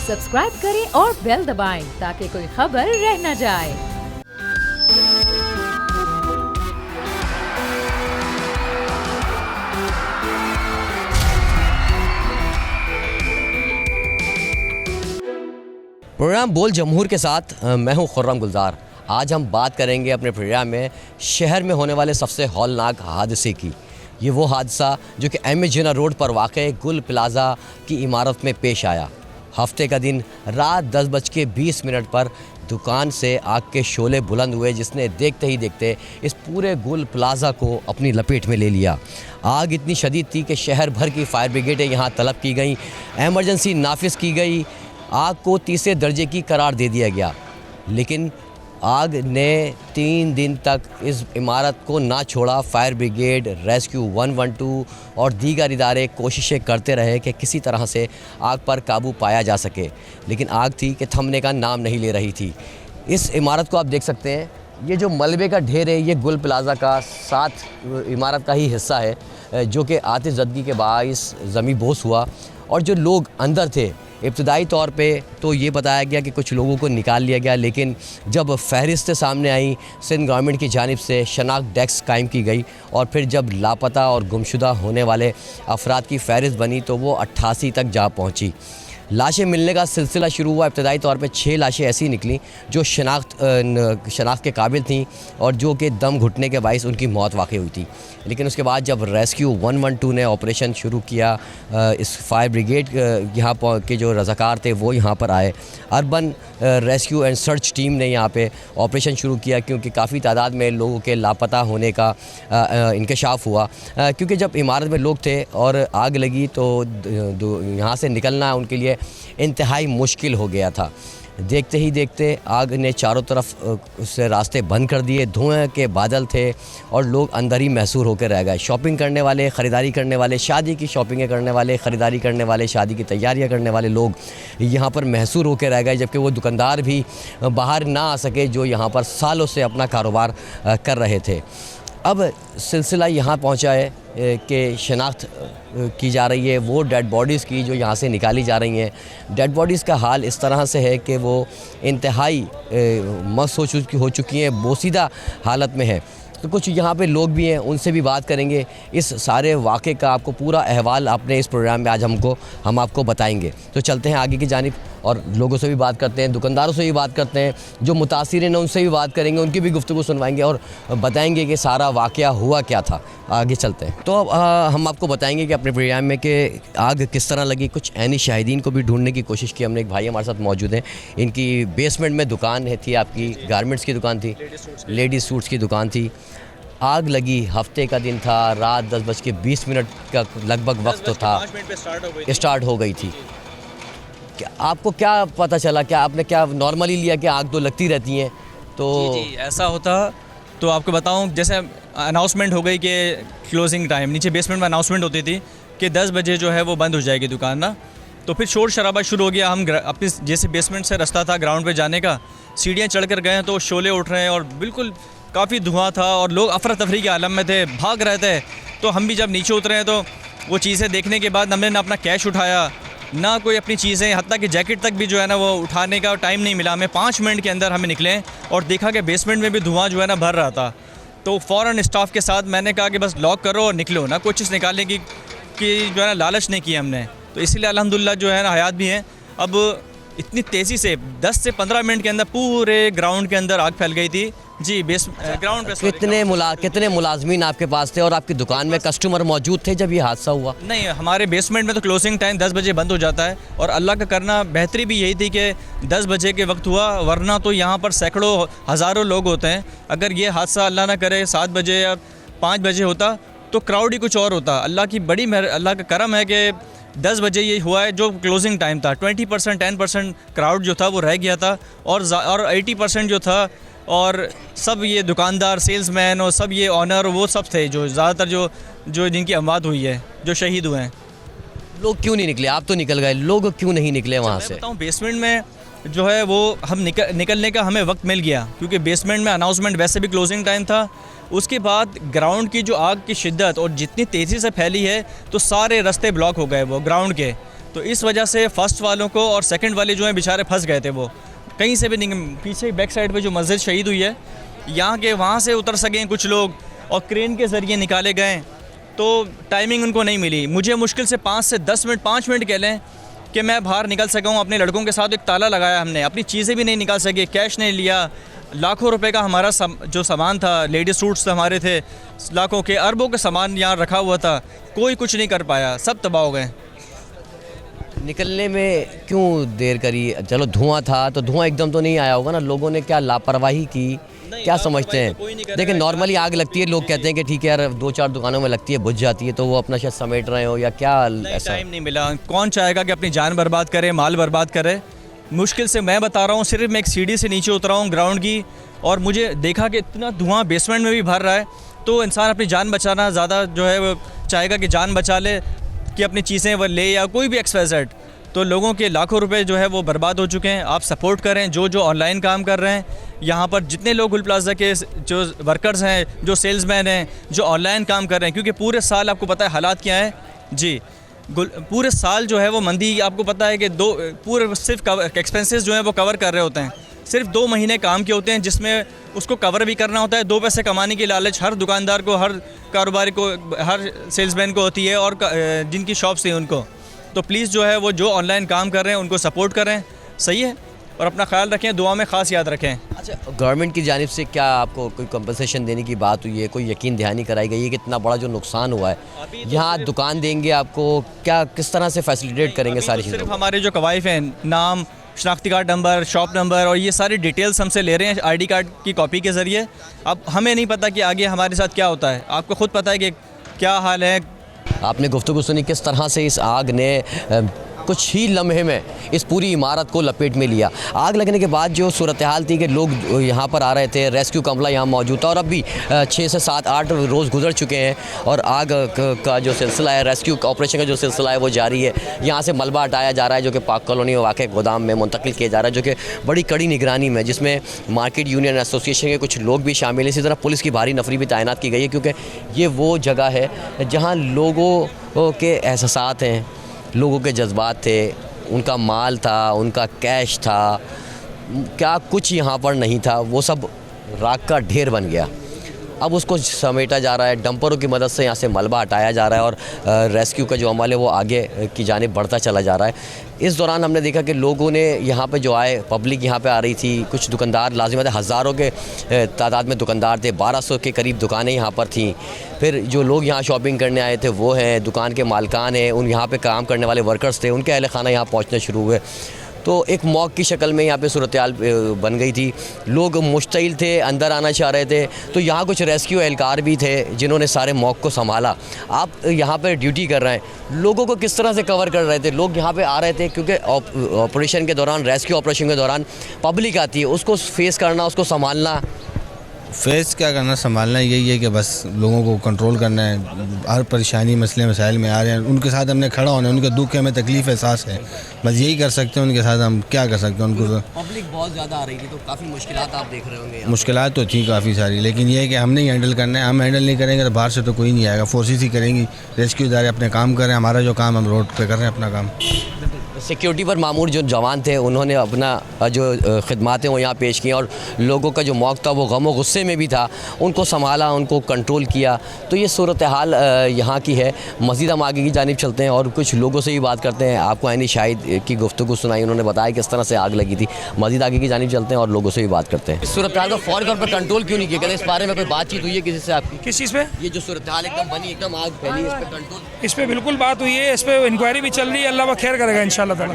Subscribe करें और bell दबाएं ताकि कोई खबर रह न जाए। प्रोग्राम बोल जमहूर के साथ मैं हूं खुर्रम गुलजार। आज हम बात करेंगे अपने प्रोग्राम में शहर में होने वाले सबसे हौलनाक हादसे की। ये वो हादसा जो कि एम ए जिन्ना रोड पर वाक़े गुल प्लाज़ा की इमारत में पेश आया। हफ्ते का दिन रात 10:20 पर दुकान से आग के शोले बुलंद हुए, जिसने देखते ही देखते इस पूरे गुल प्लाज़ा को अपनी लपेट में ले लिया। आग इतनी शदीद थी कि शहर भर की फायर ब्रिगेडें यहाँ तलब की गई, एमरजेंसी नाफिज की गई, आग को तीसरे दर्जे की करार दे दिया गया। लेकिन आग ने 3 दिन तक इस इमारत को ना छोड़ा। फायर ब्रिगेड, रेस्क्यू 112 और दीगर इदारे कोशिशें करते रहे कि किसी तरह से आग पर काबू पाया जा सके, लेकिन आग थी कि थमने का नाम नहीं ले रही थी। इस इमारत को आप देख सकते हैं, ये जो मलबे का ढेर है ये गुल प्लाज़ा का 7 इमारत का ही हिस्सा है, जो कि आतिशज़दगी के बाइस ज़मीन बोस हुआ। और जो लोग अंदर थे, इब्तदाई तौर पे तो ये बताया गया कि कुछ लोगों को निकाल लिया गया, लेकिन जब फहरिस्तें सामने आई सिंध गवर्नमेंट की जानिब से शनाख्त डेस्क कायम की गई और फिर जब लापता और गुमशुदा होने वाले अफराद की फहरिस्त बनी तो वो 88 तक जा पहुंची। लाशें मिलने का सिलसिला शुरू हुआ। इब्तदाई तौर पे 6 लाशें ऐसी निकली जो शनाख्त के काबिल थी और जो कि दम घुटने के बाइस उनकी मौत वाक़ई हुई थी। लेकिन उसके बाद जब रेस्क्यू 112 ने ऑपरेशन शुरू किया, इस फायर ब्रिगेड यहाँ के जो रज़ाकार थे वो यहाँ पर आए। Urban rescue and search team ने यहाँ पे ऑपरेशन शुरू किया, क्योंकि काफ़ी तादाद में लोगों के लापता होने का इंकशाफ हुआ। क्योंकि जब इमारत में लोग थे और आग लगी तो यहाँ से निकलना उनके लिए इंतहाई मुश्किल हो गया था। देखते ही देखते आग ने चारों तरफ से रास्ते बंद कर दिए। धुएं के बादल थे और लोग अंदर ही महसूर होकर रह गए। शॉपिंग करने वाले, ख़रीदारी करने वाले, शादी की शॉपिंगें करने वाले, ख़रीदारी करने वाले, शादी की तैयारियां करने वाले लोग यहाँ पर महसूर होकर रह गए, जबकि वो दुकानदार भी बाहर ना आ सके जो यहाँ पर सालों से अपना कारोबार कर रहे थे। अब सिलसिला यहाँ पहुँचा है कि शनाख्त की जा रही है वो डेड बॉडीज़ की जो यहाँ से निकाली जा रही हैं। डेड बॉडीज़ का हाल इस तरह से है कि वो इंतहाई मस्त हो चुकी हैं, बोसीदा हालत में है। तो कुछ यहाँ पे लोग भी हैं, उनसे भी बात करेंगे। इस सारे वाक़े का आपको पूरा अहवाल अपने इस प्रोग्राम में आज हम आपको बताएंगे। तो चलते हैं आगे की जानिब और लोगों से भी बात करते हैं, दुकानदारों से भी बात करते हैं, जो मुतासिरीन हैं उनसे भी बात करेंगे, उनकी भी गुफ्तगू सुनवाएंगे और बताएंगे कि सारा वाक़या हुआ क्या था। आगे चलते हैं। तो अब हम आपको बताएंगे कि अपने प्रोग्राम में कि आग किस तरह लगी। कुछ ऐनी शाहिदीन को भी ढूंढने की कोशिश की हमने। एक भाई हमारे साथ मौजूद हैं, इनकी बेसमेंट में दुकान थी, आपकी गारमेंट्स की दुकान थी, लेडीज़ सूट्स की दुकान थी। आग लगी, हफ्ते का दिन था, रात 10:20 का लगभग वक्त तो था, स्टार्ट हो गई थी। आपको क्या पता चला? क्या आपने क्या नॉर्मली लिया कि आग तो लगती रहती हैं? तो जी ऐसा होता तो आपको बताऊं, जैसे अनाउंसमेंट हो गई कि क्लोजिंग टाइम, नीचे बेसमेंट में अनाउंसमेंट होती थी कि 10 बजे जो है वो बंद हो जाएगी दुकान ना। तो फिर शोर शराबा शुरू हो गया। हम अपनी जैसे बेसमेंट से रास्ता था ग्राउंड पे जाने का, सीढ़ियाँ चढ़ कर गए तो शोले उठ रहे हैं और बिल्कुल काफ़ी धुआं था और लोग अफरा तफरी के आलम में थे, भाग रहे थे। तो हम भी जब नीचे उतरे हैं तो वो चीज़ें देखने के बाद हमने ना अपना कैश उठाया, ना कोई अपनी चीज़ें, हत्ता कि जैकेट तक भी जो है ना वो उठाने का टाइम नहीं मिला हमें। 5 मिनट के अंदर हमें निकले और देखा कि बेसमेंट में भी धुआं जो है ना भर रहा था। तो फ़ौरन स्टाफ के साथ मैंने कहा कि बस लॉक करो और निकलो ना, कोई चीज़ निकालने की जो है ना लालच नहीं की हमने। तो इसीलिए अल्हम्दुलिल्लाह जो है ना हयात भी हैं। अब इतनी तेज़ी से 10 से 15 मिनट के अंदर पूरे ग्राउंड के अंदर आग फैल गई थी। जी ग्राउंड पे कितने मुलाजमीन आपके पास थे और आपकी दुकान में कस्टमर मौजूद थे जब ये हादसा हुआ? नहीं, हमारे बेसमेंट में तो क्लोजिंग टाइम 10 बजे बंद हो जाता है और अल्लाह का करना बेहतरी भी यही थी कि 10 बजे के वक्त हुआ, वरना तो यहाँ पर सैकड़ों हज़ारों लोग होते हैं। अगर ये हादसा अल्लाह ना करे 7 बजे या 5 बजे होता तो क्राउड ही कुछ और होता। अल्लाह का करम है कि 10 बजे ये हुआ है जो क्लोजिंग टाइम था। 20% 10% क्राउड जो था वो रह गया था और 80% जो था और सब ये दुकानदार, सेल्समैन और सब ये ऑनर वो सब थे जो ज़्यादातर जो जिनकी अमवात हुई है, जो शहीद हुए हैं। लोग क्यों नहीं निकले? आप तो निकल गए, लोग क्यों नहीं निकले वहाँ से? बताऊँ, बेसमेंट में जो है वो हम निकलने का हमें वक्त मिल गया, क्योंकि बेसमेंट में अनाउंसमेंट वैसे भी क्लोजिंग टाइम था। उसके बाद ग्राउंड की जो आग की शिद्दत और जितनी तेज़ी से फैली है तो सारे रास्ते ब्लॉक हो गए वो ग्राउंड के। तो इस वजह से फ़र्स्ट वालों को और सेकंड वाले जो हैं बेचारे फंस गए थे, वो कहीं से भी नहीं। पीछे बैक साइड पे जो मस्जिद शहीद हुई है, यहाँ के वहाँ से उतर सकें कुछ लोग और क्रेन के ज़रिए निकाले गए, तो टाइमिंग उनको नहीं मिली। मुझे मुश्किल से 5 से 10 मिनट, 5 मिनट कह लें कि मैं बाहर निकल सका हूँ। अपने लड़कों के साथ एक ताला लगाया हमने, अपनी चीज़ें भी नहीं निकाल सके, कैश नहीं लिया। लाखों रुपए का हमारा जो सामान था, लेडीज सूट्स हमारे थे, लाखों के अरबों के सामान यहाँ रखा हुआ था, कोई कुछ नहीं कर पाया, सब तबाह हो गए। निकलने में क्यों देर करी? चलो धुआं था तो धुआं एकदम तो नहीं आया होगा ना, लोगों ने क्या लापरवाही की, क्या समझते हैं? देखिए नॉर्मली आग लगती है, लोग कहते हैं कि ठीक है यार 2-4 दुकानों में लगती है, बुझ जाती है, तो वो अपना शायद समेट रहे हो या क्या ऐसा? टाइम नहीं मिला। कौन चाहेगा कि अपनी जान बर्बाद करे, माल बर्बाद करे? मुश्किल से मैं बता रहा हूँ, सिर्फ मैं एक सीढ़ी से नीचे उतरा हूँ ग्राउंड की, और मुझे देखा कि इतना धुआं बेसमेंट में भी भर रहा है। तो इंसान अपनी जान बचाना ज़्यादा जो है वो चाहेगा कि जान बचा ले, कि अपनी चीज़ें वो ले, या कोई भी XYZ। तो लोगों के लाखों रुपए जो है वो बर्बाद हो चुके हैं। आप सपोर्ट करें जो ऑनलाइन काम कर रहे हैं। यहाँ पर जितने लोग गुल प्लाजा के जो वर्कर्स हैं, जो सेल्समैन हैं, जो ऑनलाइन काम कर रहे हैं, क्योंकि पूरे साल आपको पता है हालात क्या है जी, पूरे साल जो है वो मंदी, आपको पता है कि पूरे सिर्फ एक्सपेंसेस जो हैं वो कवर कर रहे होते हैं। सिर्फ 2 महीने काम के होते हैं, जिसमें उसको कवर भी करना होता है। 2 पैसे कमाने की लालच हर दुकानदार को, हर कारोबारी को, हर सेल्समैन को होती है, और जिनकी शॉप्स हैं उनको। तो प्लीज़ जो है वो जो ऑनलाइन काम कर रहे हैं उनको सपोर्ट करें, सही है, और अपना ख्याल रखें, दुआ में ख़ास याद रखें। अच्छा, गवर्नमेंट की जानिब से क्या आपको कोई कंपनसेशन देने की बात हुई है, कोई यकीन दहानी कराई गई है कि इतना बड़ा जो नुकसान हुआ है? यहाँ दुकान देंगे आपको, क्या किस तरह से फैसिलिटेट करेंगे सारी चीज़ें? सिर्फ हमारे जो कवाइफ हैं, नाम, शनाख्ती कार्ड नंबर, शॉप नंबर, और ये सारी डिटेल्स हमसे ले रहे हैं ID कार्ड की कॉपी के ज़रिए। अब हमें नहीं पता कि आगे हमारे साथ क्या होता है, आपको ख़ुद पता है कि क्या हाल है। आपने गुफ्तगू सुनी किस तरह से इस आग ने कुछ ही लम्हे में इस पूरी इमारत को लपेट में लिया। आग लगने के बाद जो सूरत हाल थी कि लोग यहाँ पर आ रहे थे, रेस्क्यू कामला यहाँ मौजूद था, और अब भी 6 से 7-8 रोज़ गुजर चुके हैं, और आग का जो सिलसिला है, रेस्क्यू ऑपरेशन का जो सिलसिला है वो जारी है। यहाँ से मलबा हटाया जा रहा है, जो कि पाक कॉलोनी में वाक़ गोदाम में मुंतकिल किया जा रहा है, जो कि बड़ी कड़ी निगरानी में, जिसमें मार्केट यूनियन एसोसिएशन के कुछ लोग भी शामिल हैं। इसी तरह पुलिस की भारी नफरी भी तैनात की गई है, क्योंकि ये वो जगह है जहाँ लोगों के एहसासात हैं, लोगों के जज्बात थे, उनका माल था, उनका कैश था, क्या कुछ यहाँ पर नहीं था, वो सब राख का ढेर बन गया। अब उसको समेटा जा रहा है, डंपरों की मदद से यहाँ से मलबा हटाया जा रहा है, और रेस्क्यू का जो अमल है वो आगे की जानिब बढ़ता चला जा रहा है। इस दौरान हमने देखा कि लोगों ने यहाँ पे जो आए, पब्लिक यहाँ पे आ रही थी, कुछ दुकानदार लाजिमत है, हज़ारों के तादाद में दुकानदार थे, 1200 के करीब दुकानें यहाँ पर थीं। फिर जो लोग यहाँ शॉपिंग करने आए थे वो हैं, दुकान के मालकान हैं, उन यहाँ पे काम करने वाले वर्कर्स थे, उनके अहल खाना यहाँ पहुँचने शुरू हुए। तो एक मौक की शक्ल में यहाँ पे सूरत हाल बन गई थी। लोग मुश्तइल थे, अंदर आना चाह रहे थे, तो यहाँ कुछ रेस्क्यू एहलकार भी थे जिन्होंने सारे मौक को संभाला। आप यहाँ पे ड्यूटी कर रहे हैं, लोगों को किस तरह से कवर कर रहे थे? लोग यहाँ पे आ रहे थे क्योंकि ऑपरेशन के दौरान, रेस्क्यू ऑपरेशन के दौरान पब्लिक आती है, उसको फेस करना, उसको संभालना। फेस क्या करना, संभालना यही है कि बस लोगों को कंट्रोल करना है। हर परेशानी मसले मसाइल में आ रहे हैं, उनके साथ हमने खड़ा होना है, उनके दुख हमें तकलीफ़ एहसास है, बस यही कर सकते हैं उनके साथ। हम क्या कर सकते हैं? उनको पब्लिक बहुत ज़्यादा आ रही थी, तो काफ़ी मुश्किलात आप देख रहे होंगे। मुश्किलात तो थी काफ़ी सारी, लेकिन ये है कि हमने ही हैंडल करना है। हम हैंडल नहीं करेंगे तो बाहर से तो कोई नहीं आएगा, फोर्सेस ही करेंगी। रेस्क्यू इदारे अपने काम करें, हमारा जो काम हम रोड पर कर रहे हैं अपना काम। सिक्योरिटी पर मामूर जो जवान थे, उन्होंने अपना जो खिदमतें वो यहाँ पेश की, और लोगों का जो मौक़ था वो गम और गुस्से में भी था, उनको संभाला, उनको कंट्रोल किया। तो ये सूरत हाल यहाँ की है। मज़ीद हम आगे की जानिब चलते हैं और कुछ लोगों से भी बात करते हैं। आपको आइनी शाहिद की गुफ्तगू सुनाई, उन्होंने बताया किस तरह से आग लगी थी। मज़ीद आगे की जानिब चलते हैं और लोगों से भी बात करते हैं। इस सूरत हाल का फौरी तौर पर कंट्रोल क्यों नहीं किया? कहते इस बारे में कोई बातचीत हुई है किसी से आपकी? किस चीज़ पे? ये जो सूरत हाल एकदम बनी, एकदम आग फैली, इस पर कंट्रोल? इस पे बिल्कुल बात हुई है, इस पे इंक्वायरी भी चल रही है, अल्लाह खैर करेगा इंशाल्लाह ताला।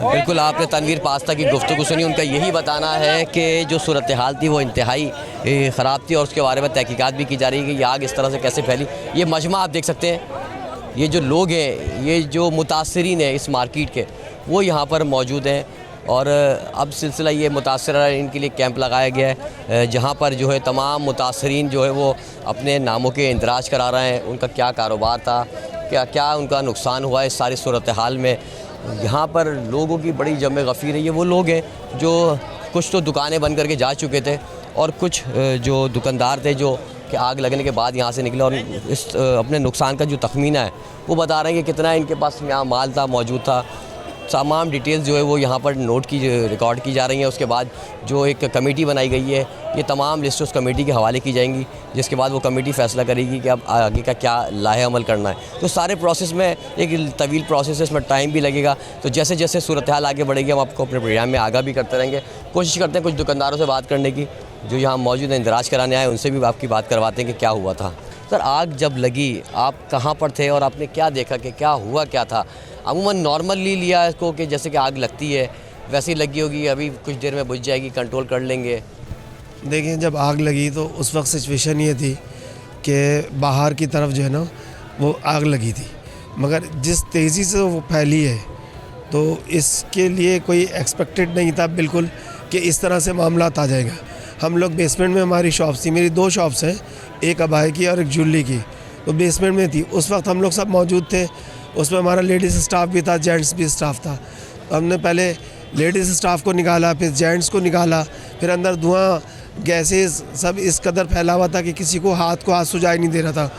बिल्कुल, आपने तनवीर पास्ता की गुफ्तगू सुनी। उनका यही बताना है कि जो सूरत हाल थी वो इंतहाई ख़राब थी, और उसके बारे में तहकीकात भी की जा रही है कि ये आग इस तरह से कैसे फैली। ये मजमा आप देख सकते हैं, ये जो लोग हैं, ये जो मुतासरीन हैं इस मार्केट के, वो यहाँ पर मौजूद हैं। और अब सिलसिला ये मुतासरा, इनके लिए कैंप लगाया गया है, जहाँ पर जो है तमाम मुतासरीन जो है वो अपने नामों के इंदराज करा रहे हैं, उनका क्या कारोबार था, क्या उनका नुकसान हुआ इस सारी सूरत हाल में। यहाँ पर लोगों की बड़ी जमे गफ़ीर है। ये वो लोग हैं जो कुछ तो दुकानें बंद करके जा चुके थे, और कुछ जो दुकानदार थे जो कि आग लगने के बाद यहाँ से निकले और इस अपने नुकसान का जो तखमीना है वो बता रहे हैं कि कितना इनके पास यहाँ माल था, मौजूद था। तमाम डिटेल्स जो है वो यहाँ पर नोट की रिकॉर्ड की जा रही हैं। उसके बाद जो एक कमेटी बनाई गई है, ये तमाम लिस्ट उस कमेटी के हवाले की जाएंगी, जिसके बाद वो कमेटी फ़ैसला करेगी कि अब आगे का क्या लाहे अमल करना है। तो सारे प्रोसेस में एक तवील प्रोसेस है, इसमें टाइम भी लगेगा। तो जैसे जैसे सूरत हाल आगे बढ़ेगी हम आपको अपने प्रोग्राम में आगाह भी करते रहेंगे। कोशिश करते हैं कुछ दुकानदारों से बात करने की जो यहाँ मौजूद हैं, इंदराज कराने आए, उनसे भी आपकी बात करवाते हैं कि क्या हुआ था। सर, आग जब लगी आप कहाँ पर थे और आपने क्या देखा कि क्या हुआ क्या था? अमूमन नॉर्मली लिया इसको कि जैसे कि आग लगती है वैसी लगी होगी, अभी कुछ देर में बुझ जाएगी, कंट्रोल कर लेंगे। देखिए, जब आग लगी तो उस वक्त सिचुएशन ये थी कि बाहर की तरफ जो है ना वो आग लगी थी, मगर जिस तेज़ी से वो फैली है तो इसके लिए कोई एक्सपेक्टेड नहीं था बिल्कुल कि इस तरह से मामला आ जाएगा। हम लोग बेसमेंट में, हमारी शॉप्स थी, मेरी 2 शॉप्स हैं, एक अबाई की और एक ज्वेलरी की, तो बेसमेंट में थी। उस वक्त हम लोग सब मौजूद थे, उसमें हमारा लेडीज़ स्टाफ भी था, जेंट्स भी स्टाफ था। तो हमने पहले लेडीज़ स्टाफ को निकाला, फिर जेंट्स को निकाला, फिर अंदर धुआं, गैसेस सब इस कदर फैला हुआ था कि किसी को हाथ सुझाई नहीं दे रहा था।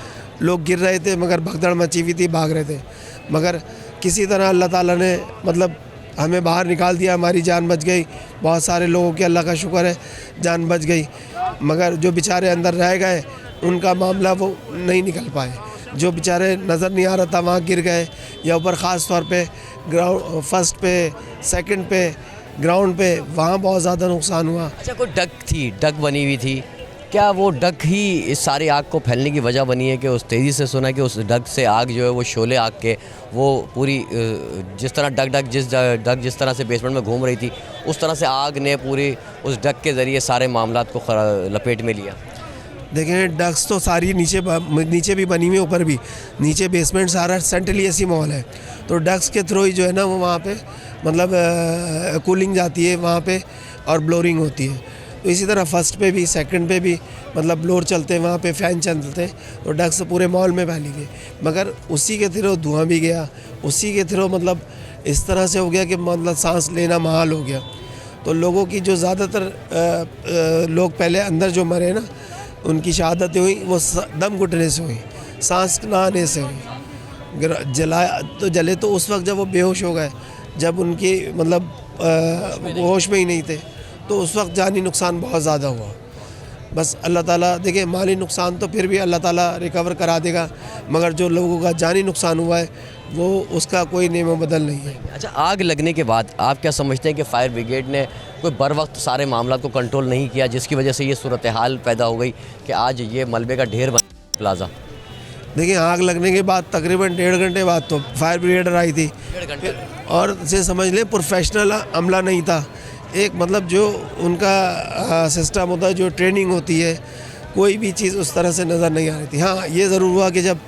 लोग गिर रहे थे मगर भगदड़ मची हुई थी, भाग रहे थे, मगर किसी तरह अल्लाह ताला ने मतलब हमें बाहर निकाल दिया, हमारी जान बच गई। बहुत सारे लोगों के अल्लाह का शुक्र है जान बच गई, मगर जो बेचारे अंदर रह गए उनका मामला वो नहीं निकल पाए। जो बेचारे नज़र नहीं आ रहा था वहाँ गिर गए, या ऊपर ख़ास तौर पे ग्राउंड फर्स्ट पे, सेकंड पे, ग्राउंड पे, वहाँ बहुत ज़्यादा नुकसान हुआ। अच्छा, कोई डग थी, डग बनी हुई थी, क्या वो डग ही इस सारी आग को फैलने की वजह बनी है कि उस तेज़ी से सुना कि उस डग से आग जो है वो शोले आग के वो पूरी जिस तरह डग जिस तरह से बेसमेंट में घूम रही थी उस तरह से आग ने पूरी उस डग के ज़रिए सारे मामलात को लपेट में लिया? देखें, डग्स तो सारी नीचे भी बनी हुई, ऊपर भी, नीचे बेसमेंट सारा सेंट्रली एसी मॉल है, तो डग्स के थ्रू ही जो है ना वो वहाँ पे मतलब कूलिंग जाती है वहाँ पे और ब्लोरिंग होती है। तो इसी तरह फर्स्ट पे भी, सेकंड पे भी मतलब ब्लोर चलते हैं, वहाँ पे फ़ैन चलते हैं, तो डग्स पूरे मॉल में फैली गई। मगर उसी के थ्रू धुआं भी गया, उसी के थ्रू मतलब इस तरह से हो गया कि मतलब सांस लेना महाल हो गया। तो लोगों की जो ज़्यादातर लोग पहले अंदर जो मरे ना, उनकी शहादतें हुई वो दम घुटने से हुई, सांस ना आने से हुई। जले तो उस वक्त जब वो बेहोश हो गए, जब उनकी मतलब वो होश में ही नहीं थे, तो उस वक्त जानी नुकसान बहुत ज़्यादा हुआ। बस अल्लाह ताला, देखिए माली नुकसान तो फिर भी अल्लाह ताला रिकवर करा देगा, मगर जो लोगों का जानी नुकसान हुआ है वो उसका कोई नेमो बदल नहीं है। अच्छा, आग लगने के बाद आप क्या समझते हैं कि फायर ब्रिगेड ने कोई बर वक्त सारे मामला को कंट्रोल नहीं किया, जिसकी वजह से ये सूरत हाल पैदा हो गई कि आज ये मलबे का ढेर बना प्लाजा? देखिए, आग लगने के बाद तकरीबन 1.5 घंटे बाद तो फायर ब्रिगेड आई थी, 1.5 घंटे और से समझ लें प्रोफेशनल अमला नहीं था। एक मतलब जो उनका सिस्टम होता है, जो ट्रेनिंग होती है, कोई भी चीज़ उस तरह से नज़र नहीं आ रही थी। हाँ, ये ज़रूर हुआ कि जब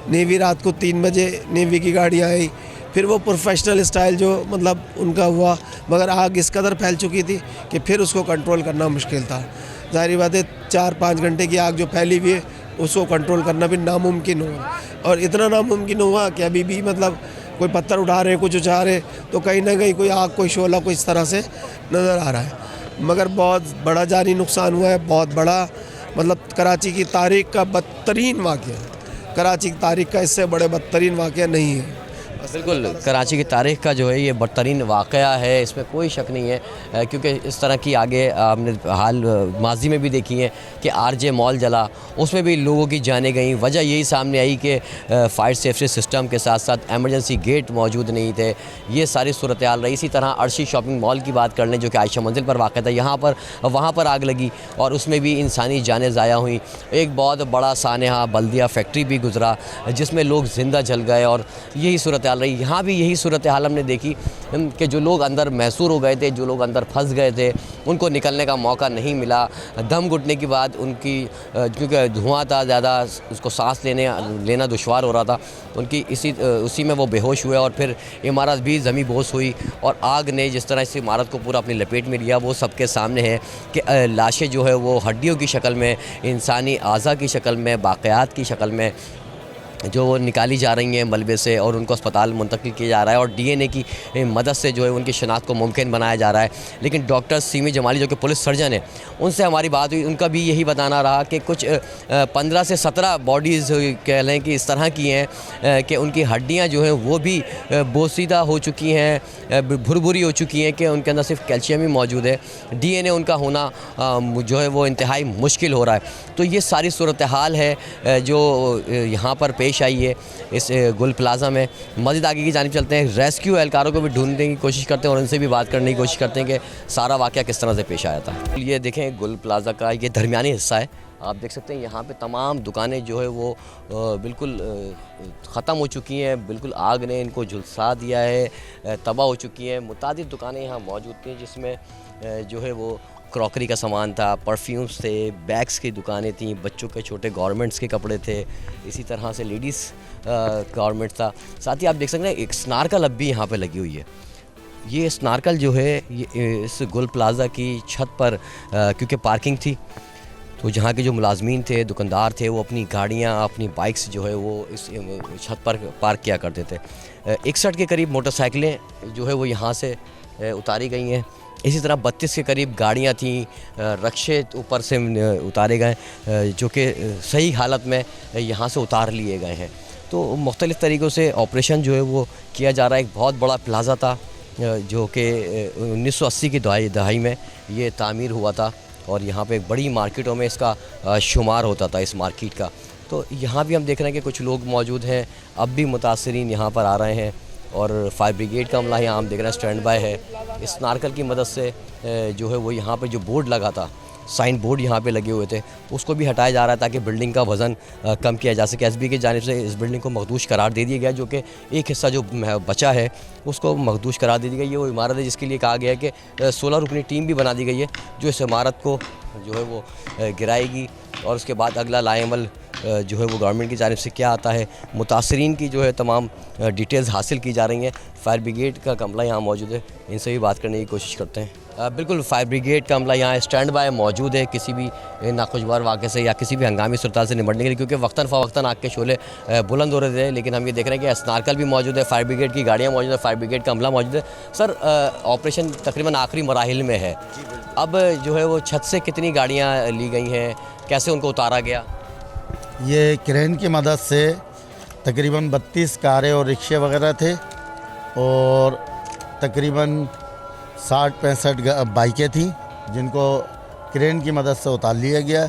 नेवी रात को 3 बजे नेवी की गाड़ी आई, फिर वो प्रोफेशनल स्टाइल जो मतलब उनका हुआ, मगर आग इस कदर फैल चुकी थी कि फिर उसको कंट्रोल करना मुश्किल था। ज़ाहिर बात है, 4-5 घंटे की आग जो फैली हुई है उसको कंट्रोल करना भी नामुमकिन हुआ, और इतना नामुमकिन हुआ कि अभी भी मतलब कोई पत्थर उठा रहे, कुछ उठा रहे, तो कहीं ना कहीं कोई आग, कोई शोला कोई इस तरह से नज़र आ रहा है। मगर बहुत बड़ा जानी नुकसान हुआ है, बहुत बड़ा, मतलब कराची की तारीख का बदतरीन वाक़या, कराची की तारीख का इससे बड़े बदतरीन वाक़या नहीं है। बिल्कुल, कराची की तारीख़ का जो है ये बदतरीन वाक़या है, इसमें कोई शक नहीं है, क्योंकि इस तरह की आगे हमने हाल माजी में भी देखी है कि आरजे मॉल जला, उसमें भी लोगों की जानें गई। वजह यही सामने आई कि फायर सेफ्टी सिस्टम के साथ साथ एमरजेंसी गेट मौजूद नहीं थे। ये सारी सूरत हाल रही। इसी तरह अर्शी शॉपिंग मॉल की बात कर लें जो कि आयशा मंजिल पर वाक़ था, यहाँ पर वहाँ पर आग लगी और उसमें भी इंसानी जानें ज़ाया हुई। एक बहुत बड़ा सानहा बल्दिया फैक्ट्री भी गुजरा जिसमें लोग ज़िंदा जल गए, और यही सूरत हाल रही। यहाँ भी यही सूरत हाल हमने देखी कि जो लोग अंदर महसूर हो गए थे, जो लोग अंदर फंस गए थे, उनको निकलने का मौका नहीं मिला। दम घुटने के बाद उनकी, क्योंकि धुआं था ज़्यादा, उसको सांस लेना दुश्वार हो रहा था, उनकी उसी में वो बेहोश हुए, और फिर इमारत भी ज़मीं बोस हुई, और आग ने जिस तरह इस इमारत को पूरा अपनी लपेट में लिया वो सबके सामने है कि लाशें जो है वो हड्डियों की शक्ल में, इंसानी आज़ा की शक्ल में, बाक़ियात की शक्ल में जो वो निकाली जा रही हैं मलबे से और उनको अस्पताल मुंतकिल किया जा रहा है और डीएनए की मदद से जो है उनकी शनाख्त को मुमकिन बनाया जा रहा है। लेकिन डॉक्टर सीमी जमाली जो कि पुलिस सर्जन है, उनसे हमारी बात हुई, उनका भी यही बताना रहा कि कुछ 15 से 17 बॉडीज़ कह लें कि इस तरह की हैं कि उनकी हड्डियाँ जो हैं वो भी बोसीदा हो चुकी हैं, भुरभुरी हो चुकी हैं कि उनके अंदर सिर्फ कैल्शियम ही मौजूद है। डीएनए उनका होना जो है वो इंतहाई मुश्किल हो रहा है। तो ये सारी सूरत हाल है जो यहाँ पर पेश आई है इस गुल प्लाज़ा में। मज़ीद आगे की जानिब चलते हैं, रेस्क्यू एहलकारों को भी ढूंढने की कोशिश करते हैं और उनसे भी बात करने की कोशिश करते हैं कि सारा वाक़या किस तरह से पेश आया था। ये देखें गुल प्लाज़ा का ये दरमियानी हिस्सा है, आप देख सकते हैं यहाँ पे तमाम दुकानें जो है वो बिल्कुल ख़त्म हो चुकी हैं, बिल्कुल आग ने इनको झुलसा दिया है, तबाह हो चुकी हैं। मुतादिद दुकानें यहाँ मौजूद थी जिसमें जो है वो क्रॉकरी का सामान था, परफ्यूम्स थे, बैग्स की दुकानें थीं, बच्चों के छोटे गारमेंट्स के कपड़े थे, इसी तरह से लेडीज़ गारमेंट था। साथ ही आप देख सकते हैं एक स्नारकल अब भी यहाँ पे लगी हुई है। ये स्नारकल जो है ये इस गुल प्लाज़ा की छत पर क्योंकि पार्किंग थी तो जहाँ के जो मुलाजमीन थे, दुकानदार थे, वो अपनी गाड़ियाँ, अपनी बाइक्स जो है वो इस छत पर पार्क किया करते थे। 61 के करीब मोटरसाइकिलें जो है वो यहाँ से उतारी गई हैं। इसी तरह 32 के करीब गाड़ियाँ थीं, रक्शे ऊपर से उतारे गए जो कि सही हालत में यहाँ से उतार लिए गए हैं। तो मुख्तलिफ़ तरीक़ों से ऑपरेशन जो है वो किया जा रहा है। एक बहुत बड़ा प्लाज़ा था जो कि 1980 की दहाई में ये तामीर हुआ था और यहाँ पे बड़ी मार्केटों में इसका शुमार होता था इस मार्केट का। तो यहाँ भी हम देख रहे हैं कि कुछ लोग मौजूद हैं, अब भी मुतासरीन यहाँ पर आ रहे हैं और फायर ब्रिगेड का अमला यहाँ हम देख रहे हैं स्टैंड बाय है। इस नारकल की मदद से जो है वो यहाँ पे जो बोर्ड लगा था, साइन बोर्ड यहाँ पे लगे हुए थे, उसको भी हटाया जा रहा है ताकि बिल्डिंग का वज़न कम किया जा सके। एसबी की जानिब से इस बिल्डिंग को मखदूश करार दे दिया गया, जो कि एक हिस्सा जो बचा है उसको मखदूश करार दे दी गई। ये वो इमारत है जिसके लिए कहा गया है कि 16 रुकनी टीम भी बना दी गई है जो इस इमारत को जो है वो गिराएगी और उसके बाद अगला लाएमल जो है वो गवर्नमेंट की जानिब से क्या आता है, मुतासरीन की जो है तमाम डिटेल्स हासिल की जा रही हैं। फायर ब्रिगेड का अमला यहाँ मौजूद है, इनसे भी बात करने की कोशिश करते हैं। बिल्कुल फायर ब्रिगेड का अमला यहाँ स्टैंड बाय मौजूद है किसी भी नाखुशगवार वाक़े से या किसी भी हंगामी सूरत से निपटने के लिए, क्योंकि वक्तन फ़वक्तन आग के शोले बुलंद हो रहे थे। लेकिन हम ये देख रहे हैं कि स्नारकल भी मौजूद है, फायर ब्रिगेड की गाड़ियाँ मौजूद है, फायर ब्रिगेड का अमला मौजूद है। सर, ऑपरेशन तकरीबन आखिरी मराहिल में है, अब जो है वो छत से कितनी गाड़ियाँ ली गई हैं, कैसे उनको उतारा गया? ये क्रेन की मदद से तकरीबन 32 कारें और रिक्शे वगैरह थे और तकरीबन 60-65 बाइकें थीं जिनको क्रेन की मदद से उतार लिया गया।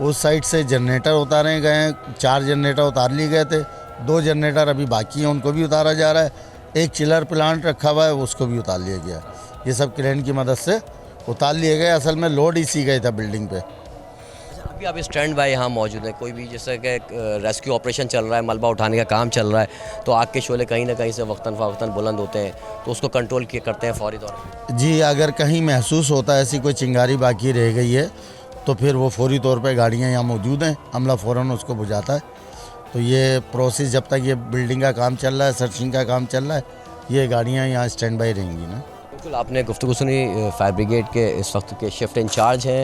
उस साइड से जनरेटर उतारे गए हैं, 4 जनरेटर उतार लिए गए थे, 2 जनरेटर अभी बाकी हैं, उनको भी उतारा जा रहा है। एक चिलर प्लांट रखा हुआ है, उसको भी उतार लिया गया। ये सब क्रेन की मदद से उतार लिए गए। असल में लोड इसी गया था बिल्डिंग पे। अभी आप स्टैंड बाय यहाँ मौजूद हैं, कोई भी जैसे कि रेस्क्यू ऑपरेशन चल रहा है, मलबा उठाने का काम चल रहा है, तो आग के शोले कहीं ना कहीं से वक्तन फ़वक्तन बुलंद होते हैं, तो उसको कंट्रोल किए करते हैं फौरी तौर पर? जी, अगर कहीं महसूस होता है ऐसी कोई चिंगारी बाकी रह गई है तो फिर वो फौरी तौर पे गाड़ियाँ यहाँ मौजूद हैं, अमला फ़ौरन उसको बुझाता है। तो ये प्रोसेस जब तक ये बिल्डिंग का काम चल रहा है, सर्चिंग का काम चल रहा है, ये गाड़ियाँ यहाँ स्टैंड बाई रहेंगी ना। बिल्कुल, आपने गुफ्तगू सुनी, फायर ब्रिगेड के इस वक्त के शिफ्ट इंचार्ज हैं,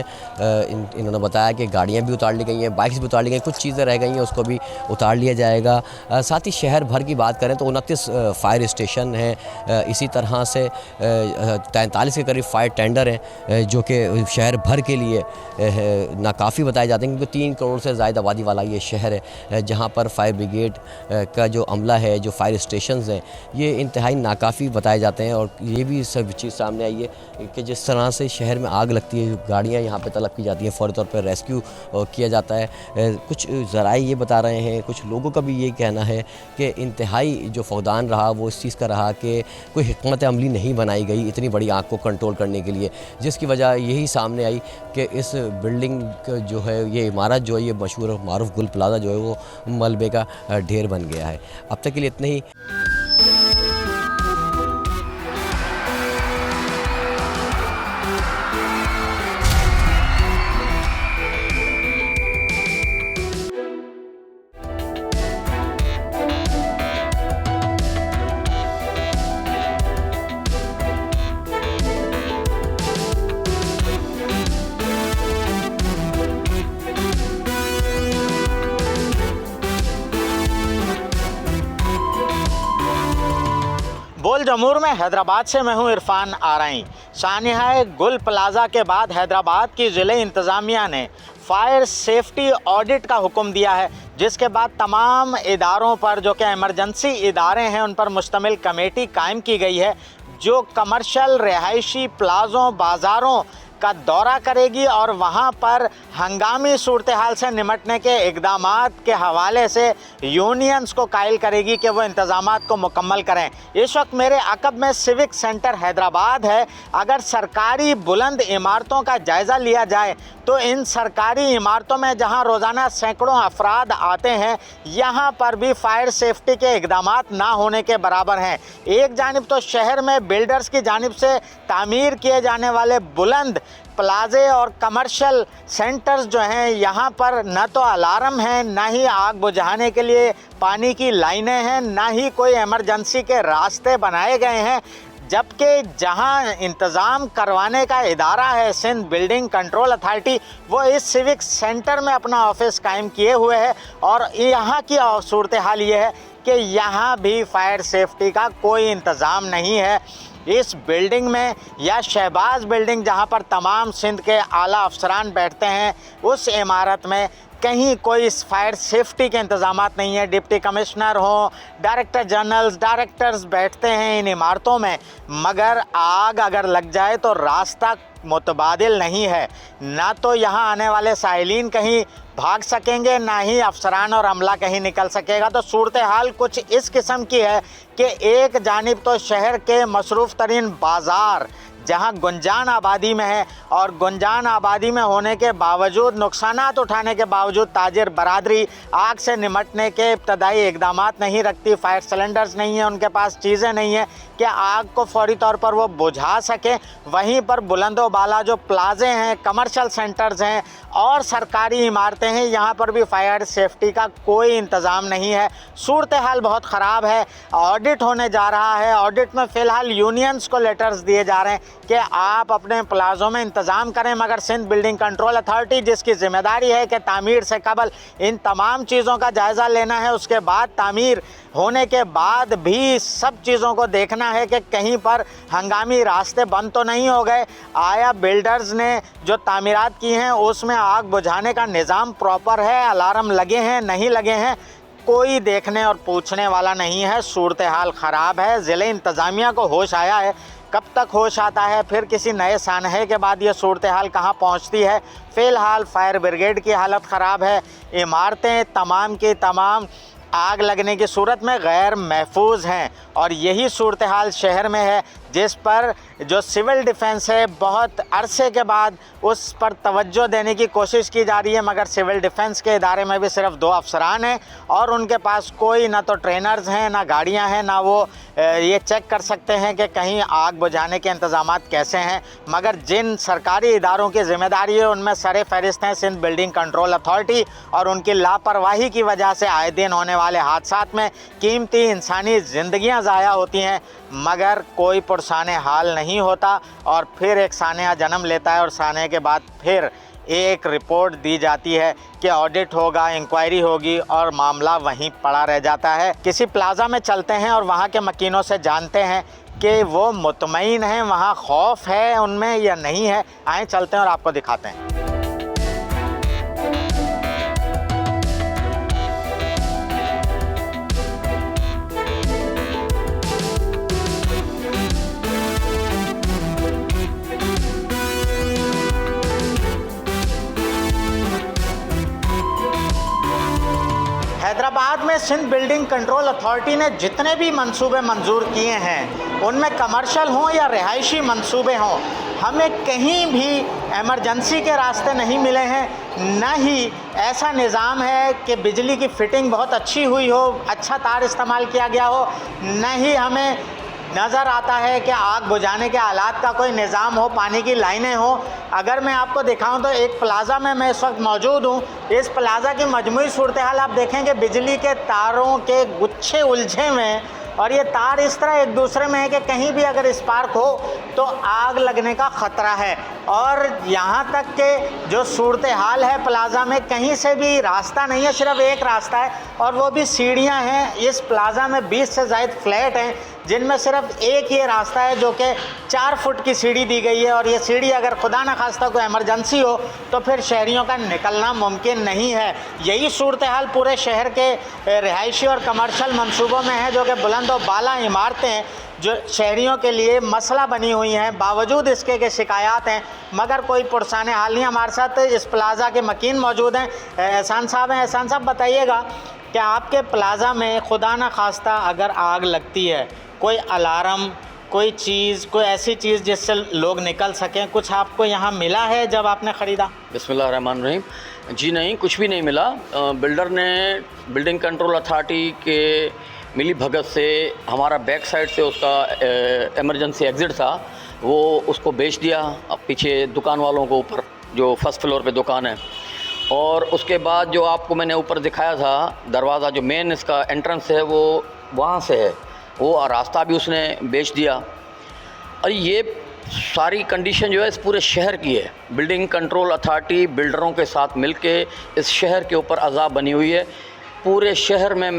इन्होंने बताया कि गाड़ियाँ भी उतार ली गई हैं, बाइक्स भी उतार ली गई, कुछ चीज़ें रह गई हैं उसको भी उतार लिया जाएगा। साथ ही शहर भर की बात करें तो 29 फायर स्टेशन हैं, इसी तरह से 43 के करीब फायर टेंडर हैं जो कि शहर भर के लिए नाकाफ़ी बताए जाते हैं, क्योंकि 3 करोड़ से ज़ायद आबादी वाला ये शहर है जहाँ पर फायर ब्रिगेड का जो अमला है, जो फायर स्टेशन हैं, ये इंतहाई नाकाफ़ी बताए जाते हैं। और ये भी सब चीज़ सामने आई है कि जिस तरह से शहर में आग लगती है, गाड़ियाँ यहाँ पे तलब की जाती हैं, फ़ौरी तौर पर रेस्क्यू किया जाता है। कुछ ज़राए ये बता रहे हैं, कुछ लोगों का भी ये कहना है कि इंतहाई जो फौदान रहा वो इस चीज़ का रहा कि कोई हिकमत अमली नहीं बनाई गई इतनी बड़ी आग को कंट्रोल करने के लिए, जिसकी वजह यही सामने आई कि इस बिल्डिंग जो है, ये इमारत जो है, ये मशहूर मारूफ गुल प्लाज़ा जो है वो मलबे का ढेर बन गया है। अब तक के लिए इतना ही। गोल जमूर में हैदराबाद से मैं हूं इरफान आरई। सानिहाए गुल प्लाजा के बाद हैदराबाद की ज़िले इंतज़ामिया ने फायर सेफ्टी ऑडिट का हुक्म दिया है, जिसके बाद तमाम इदारों पर जो कि इमरजेंसी इदारे हैं उन पर मुश्तमिल कमेटी कायम की गई है, जो कमर्शियल रिहायशी प्लाज़ों बाज़ारों का दौरा करेगी और वहां पर हंगामी सूरत हाल से निमटने के इक़दामात के हवाले से यूनियंस को कायल करेगी कि वो इंतज़ामात को मुकम्मल करें। इस वक्त मेरे अकब में सिविक सेंटर हैदराबाद है। अगर सरकारी बुलंद इमारतों का जायज़ा लिया जाए तो इन सरकारी इमारतों में जहां रोज़ाना सैकड़ों अफराद आते हैं, यहाँ पर भी फायर सेफ्टी के इक़दामात ना होने के बराबर हैं। एक जानिब तो शहर में बिल्डर्स की जानिब से तामीर किए जाने वाले बुलंद प्लाजे और कमर्शियल सेंटर्स जो हैं, यहाँ पर न तो अलार्म है, ना ही आग बुझाने के लिए पानी की लाइनें हैं, ना ही कोई इमरजेंसी के रास्ते बनाए गए हैं। जबकि जहां इंतज़ाम करवाने का इदारा है सिंध बिल्डिंग कंट्रोल अथॉरिटी, वो इस सिविक सेंटर में अपना ऑफिस कायम किए हुए है और यहाँ की सूरत हाल ये है कि यहाँ भी फायर सेफ्टी का कोई इंतज़ाम नहीं है। इस बिल्डिंग में या शहबाज बिल्डिंग जहाँ पर तमाम सिंध के आला अफसरान बैठते हैं, उस इमारत में कहीं कोई फायर सेफ्टी के इंतज़ामात नहीं है। डिप्टी कमिश्नर हों, डायरेक्टर जनरल्स, डायरेक्टर्स बैठते हैं इन इमारतों में, मगर आग अगर लग जाए तो रास्ता मुतबादिल नहीं है। ना तो यहाँ आने वाले साइलिन कहीं भाग सकेंगे, ना ही अफसरान और अमला कहीं निकल सकेगा। तो सूरत हाल कुछ इस किस्म की है कि एक जानिब तो शहर के मसरूफ़ तरीन बाज़ार जहां गुंजान आबादी में है और गुंजान आबादी में होने के बावजूद, नुकसानात उठाने के बावजूद ताजिर बरादरी आग से निमटने के इब्तदाई इक़दामात नहीं रखती। फायर सिलेंडर्स नहीं है उनके पास, चीज़ें नहीं है कि आग को फौरी तौर पर वो बुझा सकें। वहीं पर बुलंदो बाला जो प्लाजे हैं, कमर्शियल सेंटर्स हैं और सरकारी इमारतें हैं, यहाँ पर भी फायर सेफ्टी का कोई इंतज़ाम नहीं है। सूरत हाल बहुत ख़राब है। ऑडिट होने जा रहा है। ऑडिट में फ़िलहाल यूनियंस को लेटर्स दिए जा रहे हैं कि आप अपने प्लाज़ों में इंतज़ाम करें, मगर सिंध बिल्डिंग कंट्रोल अथॉरिटी जिसकी ज़िम्मेदारी है कि तामीर से कबल इन तमाम चीज़ों का जायज़ा लेना है, उसके बाद तामीर होने के बाद भी सब चीज़ों को देखना है कि कहीं पर हंगामी रास्ते बंद तो नहीं हो गए। आया बिल्डर्स ने जो तामीरात की हैं उसमें आग बुझाने का निज़ाम प्रॉपर है, अलार्म लगे हैं नहीं लगे हैं, कोई देखने और पूछने वाला नहीं है। सूरत हाल ख़राब है। ज़िले इंतज़ामिया को होश आया है, कब तक होश आता है, फिर किसी नए सानहे के बाद ये सूरत हाल कहाँ पहुँचती है। फ़िलहाल फायर ब्रिगेड की हालत ख़राब है। इमारतें तमाम की तमाम आग लगने की सूरत में गैर महफूज हैं और यही सूरत हाल शहर में है, जिस पर जो सिविल डिफेंस है बहुत अरसे के बाद उस पर तवज्जो देने की कोशिश की जा रही है, मगर सिविल डिफेंस के इदारे में भी सिर्फ 2 अफसरान हैं और उनके पास कोई ना तो ट्रेनर्स हैं, ना गाड़ियां हैं, ना वो ये चेक कर सकते हैं कि कहीं आग बुझाने के इंतज़ामात कैसे हैं। मगर जिन सरकारी इदारों की ज़िम्मेदारी है उनमें सरे फहरिस्त हैं सिंध बिल्डिंग कंट्रोल अथॉरिटी, और उनकी लापरवाही की वजह से आए दिन होने वाले हादसात में कीमती इंसानी ज़िंदगियाँ ज़ाया होती हैं, मगर कोई पुरसाने हाल नहीं होता और फिर एक सानिया जन्म लेता है और सानिया के बाद फिर एक रिपोर्ट दी जाती है कि ऑडिट होगा, इंक्वायरी होगी और मामला वहीं पड़ा रह जाता है। किसी प्लाज़ा में चलते हैं और वहाँ के मकीनों से जानते हैं कि वो मुतमईन हैं, वहाँ खौफ है उनमें या नहीं है। आए चलते हैं और आपको दिखाते हैं। हैदराबाद में सिंध बिल्डिंग कंट्रोल अथॉरिटी ने जितने भी मंसूबे मंजूर किए हैं, उनमें कमर्शियल हों या रिहायशी मंसूबे हों, हमें कहीं भी इमरजेंसी के रास्ते नहीं मिले हैं। न ही ऐसा निज़ाम है कि बिजली की फ़िटिंग बहुत अच्छी हुई हो, अच्छा तार इस्तेमाल किया गया हो, न ही हमें नज़र आता है कि आग बुझाने के आलात का कोई निज़ाम हो, पानी की लाइनें हो। अगर मैं आपको दिखाऊं तो एक प्लाज़ा में मैं इस वक्त मौजूद हूं। इस प्लाज़ा की मजमूई सूरत हाल आप देखेंगे, बिजली के तारों के गुच्छे उलझे हुए हैं और ये तार इस तरह एक दूसरे में है कि कहीं भी अगर स्पार्क हो तो आग लगने का ख़तरा है। और यहाँ तक के जो सूरत हाल है प्लाज़ा में, कहीं से भी रास्ता नहीं है, सिर्फ एक रास्ता है और वो भी सीढ़ियाँ हैं। इस प्लाज़ा में 20 से ज़ायद फ्लैट हैं जिनमें सिर्फ एक ये रास्ता है जो कि 4 फुट की सीढ़ी दी गई है, और ये सीढ़ी अगर खुदा न खास्ता कोई इमरजेंसी हो तो फिर शहरियों का निकलना मुमकिन नहीं है। यही सूरत हाल पूरे शहर के रिहायशी और कमर्शियल मंसूबों में है, जो कि बुलंद और बाला इमारतें जो शहरियों के लिए मसला बनी हुई हैं। बावजूद इसके कि शिकायत हैं, मगर कोई पुरसाने हाल नहीं। हमारे साथ इस प्लाज़ा के मकीन मौजूद हैं, एहसान साहब हैं। एहसान साहब, बताइएगा कि आपके प्लाज़ा में खुदा न खास्ता अगर आग लगती है, कोई अलार्म, कोई चीज़, कोई ऐसी चीज़ जिससे लोग निकल सकें, कुछ आपको यहाँ मिला है जब आपने ख़रीदा? बिस्मिल्लाहिर्रहमानिर्रहीम। जी नहीं, कुछ भी नहीं मिला। बिल्डर ने बिल्डिंग कंट्रोल अथॉरिटी के मिली भगत से हमारा बैक साइड से उसका इमरजेंसी एग्ज़िट था, वो उसको बेच दिया अब पीछे दुकान वालों को, ऊपर जो फर्स्ट फ्लोर पे दुकान है। और उसके बाद जो आपको मैंने ऊपर दिखाया था दरवाज़ा, जो मेन इसका एंट्रेंस है वो वहाँ से है, वो रास्ता भी उसने बेच दिया। और ये सारी कंडीशन जो है इस पूरे शहर की है। बिल्डिंग कंट्रोल अथॉरिटी बिल्डरों के साथ मिलके इस शहर के ऊपर अज़ाब बनी हुई है। पूरे शहर में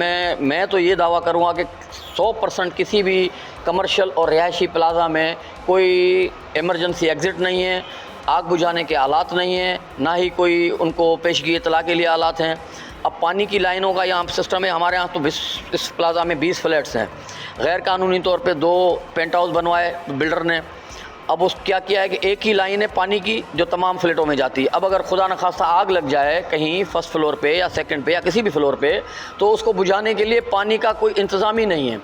मैं तो ये दावा करूँगा कि 100% किसी भी कमर्शियल और रिहायशी प्लाज़ा में कोई इमरजेंसी एग्ज़िट नहीं है, आग बुझाने के आलात नहीं हैं, ना ही कोई उनको पेशगी इतला के लिए आलात हैं। अब पानी की लाइनों का यहाँ सिस्टम है। हमारे यहाँ तो इस प्लाज़ा में 20 फ्लैट्स हैं। गैर कानूनी तौर पे 2 पेंट हाउस बनवाए बिल्डर ने। अब उस क्या किया है कि एक ही लाइन है पानी की जो तमाम फ्लैटों में जाती है। अब अगर खुदा न खास्ता आग लग जाए कहीं फर्स्ट फ्लोर पे या सेकंड पे या किसी भी फ्लोर पे, तो उसको बुझाने के लिए पानी का कोई इंतज़ाम ही नहीं है।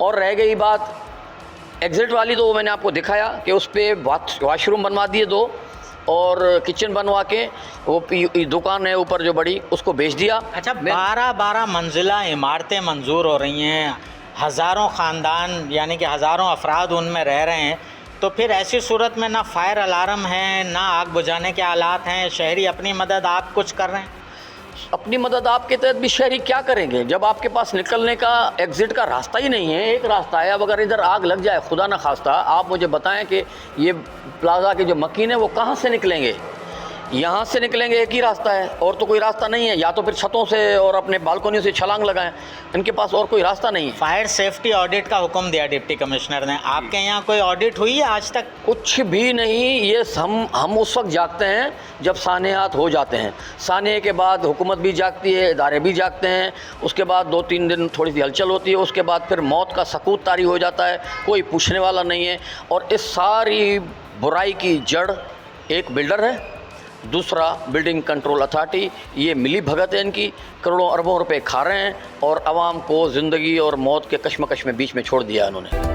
और रह गई बात एग्ज़िट वाली, तो वो मैंने आपको दिखाया कि उस पर वाशरूम बनवा दिए 2 और किचन बनवा के वो दुकान है ऊपर जो बड़ी, उसको बेच दिया। अच्छा, 12 मंजिला इमारतें मंजूर हो रही हैं, हज़ारों ख़ानदान यानी कि हज़ारों अफराद उनमें रह रहे हैं, तो फिर ऐसी सूरत में ना फायर अलार्म है, ना आग बुझाने के आलात हैं। शहरी अपनी मदद आप कुछ कर रहे हैं? अपनी मदद आपके तहत भी शहरी क्या करेंगे जब आपके पास निकलने का एग्ज़िट का रास्ता ही नहीं है? एक रास्ता है। अब अगर इधर आग लग जाए खुदा न खास्ता, आप मुझे बताएं कि ये प्लाज़ा के जो मकीन है वो कहाँ से निकलेंगे? यहाँ से निकलेंगे, एक ही रास्ता है, और तो कोई रास्ता नहीं है। या तो फिर छतों से और अपने बालकोनी से छलांग लगाएं, इनके पास और कोई रास्ता नहीं है। फायर सेफ्टी ऑडिट का हुक्म दिया डिप्टी कमिश्नर ने, आपके यहाँ कोई ऑडिट हुई है आज तक? कुछ भी नहीं। ये हम उस वक्त जागते हैं जब सानियात हो जाते हैं। सानिया के बाद हुकूमत भी जागती है, इदारे भी जागते हैं। उसके बाद 2-3 दिन थोड़ी सी हलचल होती है, उसके बाद फिर मौत का सकूत तारी हो जाता है, कोई पूछने वाला नहीं है। और इस सारी बुराई की जड़ एक बिल्डर है, दूसरा बिल्डिंग कंट्रोल अथॉरिटी। ये मिली भगत है इनकी, करोड़ों अरबों रुपए खा रहे हैं और आवाम को ज़िंदगी और मौत के कश्मकश में बीच में छोड़ दिया इन्होंने।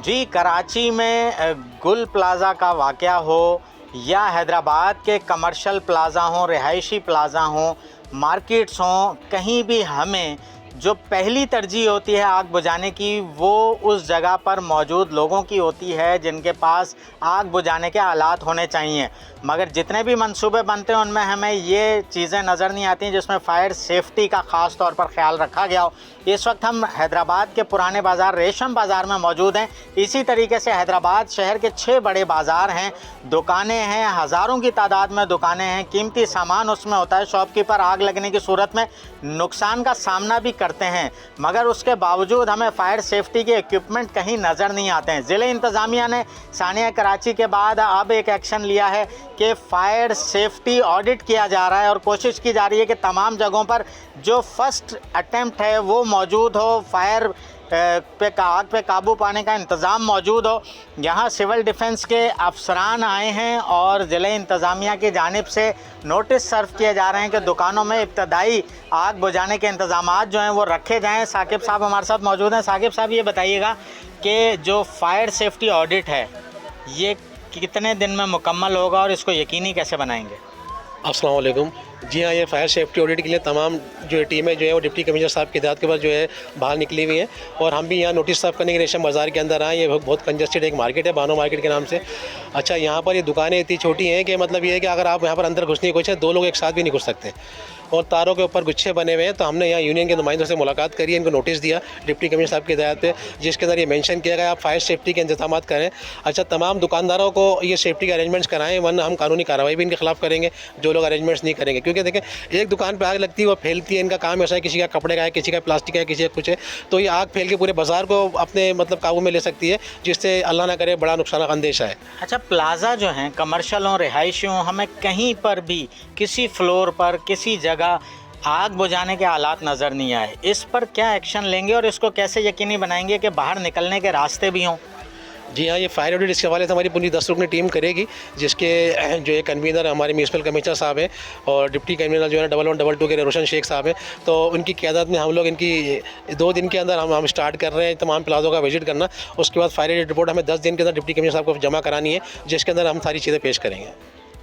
जी, कराची में गुल प्लाज़ा का वाक़या हो या हैदराबाद के कमर्शियल प्लाज़ा हों, रिहायशी प्लाज़ा हों, मार्केट्स हों, कहीं भी हमें जो पहली तरजीह होती है आग बुझाने की, वो उस जगह पर मौजूद लोगों की होती है जिनके पास आग बुझाने के आलात होने चाहिए। मगर जितने भी मंसूबे बनते हैं उनमें हमें ये चीज़ें नज़र नहीं आती जिसमें फ़ायर सेफ्टी का ख़ास तौर पर ख्याल रखा गया हो। इस वक्त हम हैदराबाद के पुराने बाज़ार रेशम बाज़ार में मौजूद हैं। इसी तरीके से हैदराबाद शहर के 6 बड़े बाज़ार हैं, दुकानें हैं, हज़ारों की तादाद में दुकानें हैं, कीमती सामान उसमें होता है। शॉपकीपर आग लगने की सूरत में नुकसान का सामना भी करते हैं, मगर उसके बावजूद हमें फ़ायर सेफ्टी के इक्विपमेंट कहीं नज़र नहीं आते हैं। ज़िले इंतज़ामिया ने सानिया कराची के बाद अब एक एक्शन लिया है कि फ़ायर सेफ्टी ऑडिट किया जा रहा है और कोशिश की जा रही है कि तमाम जगहों पर जो फर्स्ट अटेम्प्ट है वो मौजूद हो, फायर आग पे काबू पाने का इंतज़ाम मौजूद हो। यहाँ सिविल डिफेंस के अफसरान आए हैं और ज़िले इंतज़ामिया की जानिब से नोटिस सर्व किए जा रहे हैं कि दुकानों में इब्तदाई आग बुझाने के इंतज़ामात जो हैं वो रखे जाएँ। साकिब साहब हमारे साथ मौजूद हैं। साकिब साहब, ये बताइएगा कि जो फायर सेफ्टी ऑडिट है ये कितने दिन में मुकम्मल होगा और इसको यकीनी कैसे बनाएंगे? अस्सलाम वालेकुम। जी हाँ, ये फायर सेफ्टी ऑडिट के लिए तमाम जो टीम है जो है वो डिप्टी कमिश्नर साहब की हिदायत के बाद जो है बाहर निकली हुई है और हम भी यहाँ नोटिस साफ करने के रेशम बाज़ार के अंदर आए। ये बहुत कंजस्टेड एक मार्केट है, बानो मार्केट के नाम से। अच्छा, यहाँ पर ये दुकानें इतनी छोटी हैं कि मतलब ये है कि अगर आप यहाँ पर अंदर घुसने की कोशिश है, 2 लोग एक साथ भी नहीं घुस सकते और तारों के ऊपर गुच्छे बने हुए हैं। तो हमने यहाँ यूनियन के नुमाइंदों से मुलाकात करी, इनको नोटिस दिया डिप्टी कमिश्नर साहब की हिदायत पे, जिसके अंदर ये मेंशन किया गया आप फायर सेफ्टी के इंतजाम करें। अच्छा, तमाम दुकानदारों को ये सेफ्टी के अरेंजमेंट्स कराएं, वरना हम कानूनी कार्रवाई भी इनके खिलाफ करेंगे जो लोग अरेंजमेंट्स नहीं करेंगे। क्योंकि देखें, एक दुकान पर आग लगती है, वो फैलती है, इनका काम ऐसा है, किसी का कपड़े का है, किसी का प्लास्टिक है, किसी का कुछ है, तो ये आग फैल के पूरे बाजार को अपने मतलब काबू में ले सकती है, जिससे अल्लाह ना करे बड़ा नुकसान का अंदेशा है। अच्छा, प्लाजा जो हैं कमर्शियल और रिहायशी हों, हमें कहीं पर भी किसी फ्लोर पर किसी जगह आग बुझाने के हालात नज़र नहीं आए, इस पर क्या एक्शन लेंगे और इसको कैसे यकीनी बनाएंगे कि बाहर निकलने के रास्ते भी हों? जी हाँ, ये फायर ऑडिट इसके हवाले से हमारी पूरी 10 रुकनी टीम करेगी, जिसके जो एक कन्वीनर हमारे म्यूनसिपल कमिश्नर साहब हैं और डिप्टी कन्वीनर जो है 1112 के रोशन शेख साहब हैं। तो उनकी क़यादत में हम लोग इनकी 2 दिन के अंदर हम स्टार्ट कर रहे हैं तमाम प्लाजों का विजिट करना। उसके बाद फायर ऑडिट रिपोर्ट हमें 10 दिन के अंदर डिप्टी कमिश्नर साहब को जमा करानी है, जिसके अंदर हम सारी चीज़ें पेश करेंगे।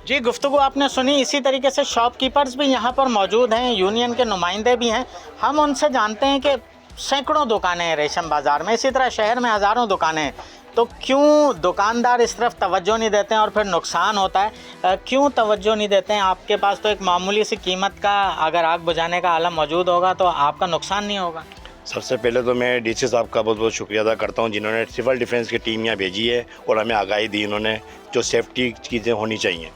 जी, गुफ्तगू आपने सुनी। इसी तरीके से शॉपकीपर्स भी यहाँ पर मौजूद हैं, यूनियन के नुमाइंदे भी हैं। हम उनसे जानते हैं कि सैकड़ों दुकानें हैं रेशम बाज़ार में, इसी तरह शहर में हज़ारों दुकानें हैं, तो क्यों दुकानदार इस तरफ तवज्जो नहीं देते हैं और फिर नुकसान होता है? क्यों तवज्जो नहीं देते हैं? आपके पास तो एक मामूली सी कीमत का अगर आग बुझाने का आलम मौजूद होगा तो आपका नुकसान नहीं होगा। सबसे पहले तो मैं डीसी साहब का बहुत बहुत शुक्रिया अदा करता हूं, जिन्होंने सिविल डिफेंस की टीम यहाँ भेजी है और हमें आगाही दी इन्होंने, जो सेफ्टी चीज़ें होनी चाहिए।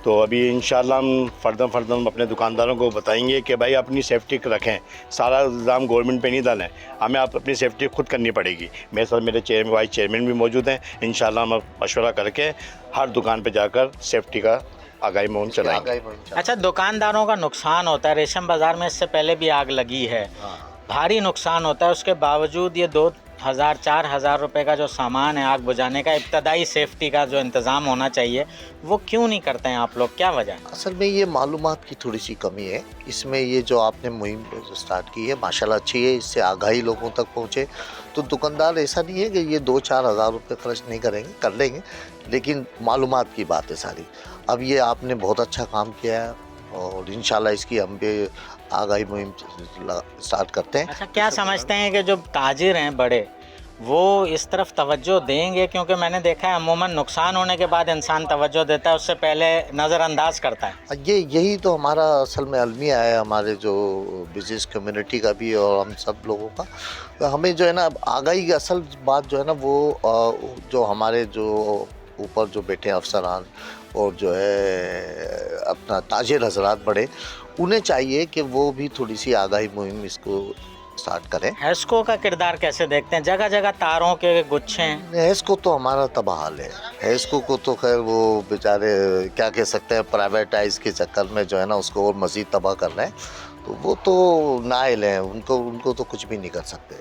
तो अभी इंशाल्लाह हम फर्दम अपने दुकानदारों को बताएंगे कि भाई अपनी सेफ्टी रखें, सारा इल्ज़ाम गवर्नमेंट पे नहीं डालें, हमें आप अपनी सेफ्टी खुद करनी पड़ेगी। मेरे साथ मेरे वाइस चेयरमैन भी मौजूद हैं, इंशाल्लाह हम मशवरा करके हर दुकान पे जाकर सेफ्टी का आगाही मुहिम चलाएंगे। अच्छा, दुकानदारों का नुकसान होता है, रेशम बाज़ार में इससे पहले भी आग लगी है, भारी नुकसान होता है, उसके बावजूद ये 2,000-4,000 रुपये का जो सामान है आग बुझाने का, इब्तदाई सेफ्टी का जो इंतज़ाम होना चाहिए, वो क्यों नहीं करते हैं आप लोग? क्या वजह है? असल में ये मालूमात की थोड़ी सी कमी है इसमें। ये जो आपने मुहिम स्टार्ट की है माशाल्लाह अच्छी है, इससे आगाही लोगों तक पहुँचे तो दुकानदार ऐसा नहीं है कि ये 2-4 हज़ार रुपये खर्च नहीं करेंगे, कर लेंगे, लेकिन मालूमात की बात है सारी। अब ये आपने बहुत अच्छा काम किया है और इंशाल्लाह इसकी हम भी आगाही मुहिम स्टार्ट करते हैं। अच्छा, क्या समझते हैं कि जो ताजिर हैं बड़े, वो इस तरफ तवज्जो देंगे? क्योंकि मैंने देखा है अमूमन नुकसान होने के बाद इंसान तवज्जो देता है, उससे पहले नज़रअंदाज करता है। यही तो हमारा असल में अलमिया है, हमारे जो बिजनेस कम्युनिटी का भी और हम सब लोगों का। तो हमें जो है ना आगाही की असल बात जो है ना, वो जो हमारे जो ऊपर जो बैठे अफसरान और जो है अपना ताजिर हजरात बड़े, उन्हें चाहिए कि वो भी थोड़ी सी आगाही मुहिम इसको स्टार्ट करें। हेस्को का किरदार कैसे देखते हैं? जगह जगह तारों के गुच्छे हैं। हेस्को तो हमारा तबाहाल है, हेस्को को तो खैर वो बेचारे क्या कह सकते हैं, प्राइवेटाइज के चक्कर में जो है ना उसको और मज़ीद तबाह कर रहे हैं, तो वो तो नाइल हैं, उनको तो कुछ भी नहीं कर सकते।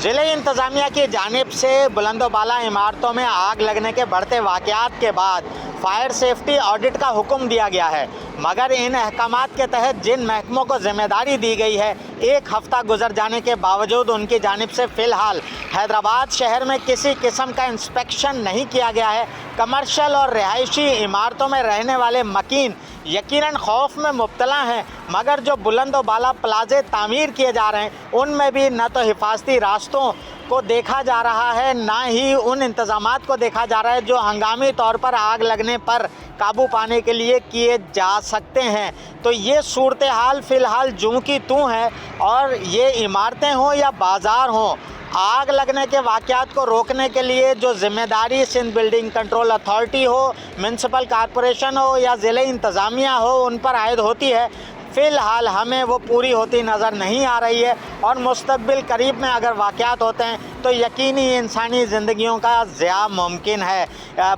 ज़िले इंतज़ामिया की जानिब से बुलंदोबाला इमारतों में आग लगने के बढ़ते वाक़यात के बाद फायर सेफ्टी ऑडिट का हुक्म दिया गया है, मगर इन अहकामात के तहत जिन महकमों को ज़िम्मेदारी दी गई है, 1 हफ़्ता गुजर जाने के बावजूद उनकी जानिब से फ़िलहाल हैदराबाद शहर में किसी किस्म का इंस्पेक्शन नहीं किया गया है। कमर्शियल और रिहायशी इमारतों में रहने वाले मकीन यकीनन खौफ में मुब्तला हैं, मगर जो बुलंद व बाला प्लाजे तामीर किए जा रहे हैं उनमें भी न तो हिफाजती रास्तों को देखा जा रहा है, ना ही उन इंतज़ामात को देखा जा रहा है जो हंगामी तौर पर आग लगने पर काबू पाने के लिए किए जा सकते हैं। तो ये सूरत हाल फ़िलहाल जूं की तूं है, और ये इमारतें हों या बाज़ार हों, आग लगने के वाक़यात को रोकने के लिए जो ज़िम्मेदारी सिंध बिल्डिंग कंट्रोल अथॉरिटी हो, म्यूनसिपल कॉरपोरेशन हो या ज़िले इंतज़ामिया हो, उन पर आयद होती है, फ़िलहाल हमें वो पूरी होती नज़र नहीं आ रही है। और मुस्तक़बिल करीब में अगर वाक़यात होते हैं तो यकीनी इंसानी ज़िंदगियों का ज़िया मुमकिन है।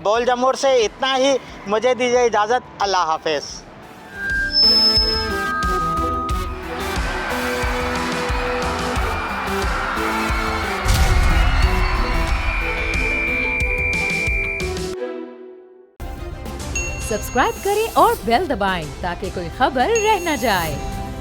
बोल जमूर से इतना ही, मुझे दीजिए इजाज़त, अल्लाह हाफ़िज़। सब्सक्राइब करें और बेल दबाएं ताकि कोई खबर रह न जाए।